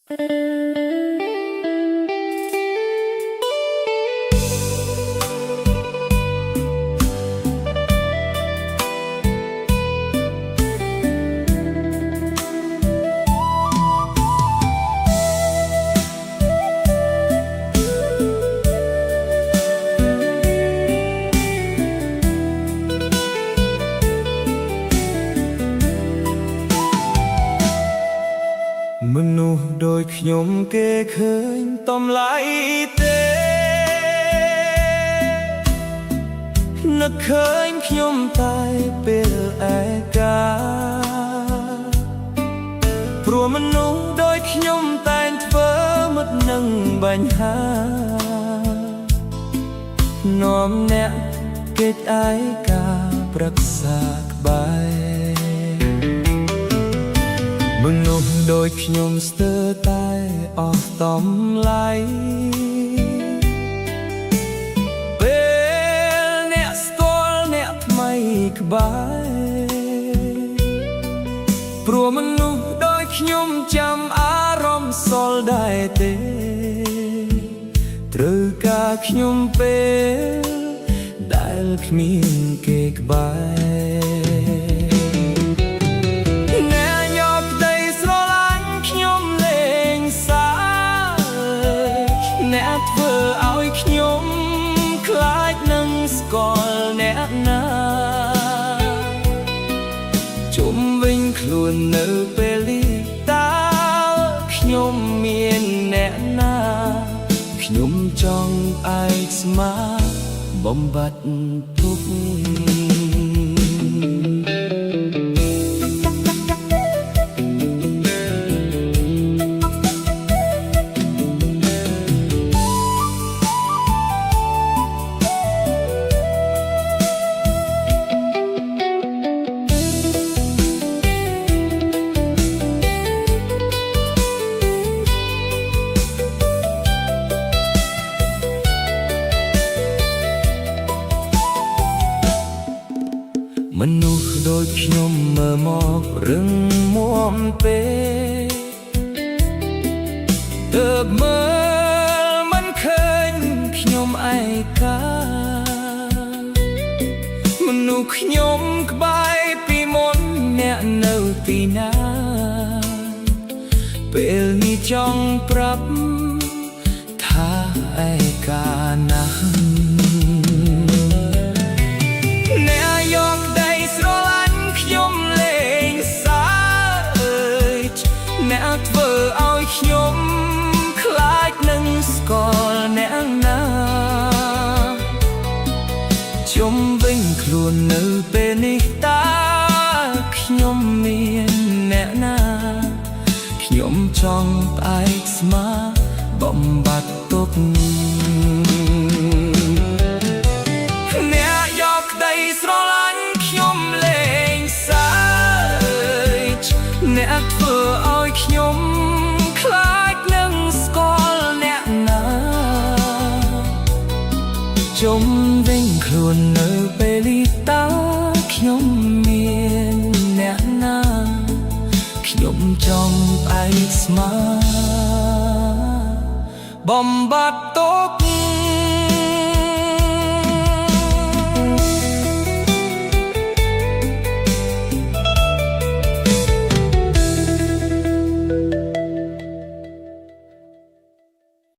មនុស្សដូចខ្ញុំគេឃើញតម្លៃទេនឹកឃើញខ្ញុំតែពេលឯកាព្រោះមនុស្សដូចខ្ញុំតែងធ្វើមិត្តនឹងបញ្ហានាំអ្នកគេឯកាប្រឹក្សាក្បែរមនុស្សដូចខ្ញុំស្ទើរតែអស់តម្លៃពេលអ្នកស្គាល់អ្នកថ្មីក្បែរព្រោះមនុស្សដូចខ្ញុំចាំអារម្មណ៍សល់ដែរទេត្រូវការខ្ញុំពេលដែលគ្មានគេក្បែរធ្វើឲ្យខ្ញុំខ្លាចនឹងស្គាល់អ្នកណាជុំវិញខ្លួននៅពេលនេះតើខ្ញុំមានអ្នកណាខ្ញុំចង់ឯកស្មាបំបត្តិទុក្ខមនុស្សដូចខ្ញុំមើលមករឹងមាំពេកទើបមើលមិនឃើញខ្ញុំឯកាមនុស្សខ្ញុំក្បែរពីមុនអ្នកនៅទីណាពេលនេះចង់ប្រាប់ថាឯកាណាស់អ្នកធ្វើឲ្យខ្ញុំខ្លាចនឹងស្គាល់អ្នកណាជុំវិញខ្លួននៅពេលនេះតើខ្ញុំមានអ្នកណាខ្ញុំចង់ផ្អែកស្មាបំបត្តិទុក្ខអ្នកយកក្តីស្រឡាញ់ខ្ញុំលេងសើចអ្នកធ្វើឲ្យខ្ញុំខ្លាចនឹងស្គាល់អ្នកណាជុំវិញខ្លួននៅពេលនេះតើខ្ញុំមានអ្នកណាខ្ញុំចង់ផ្អែកស្មាបំបត្តិទុក្ខ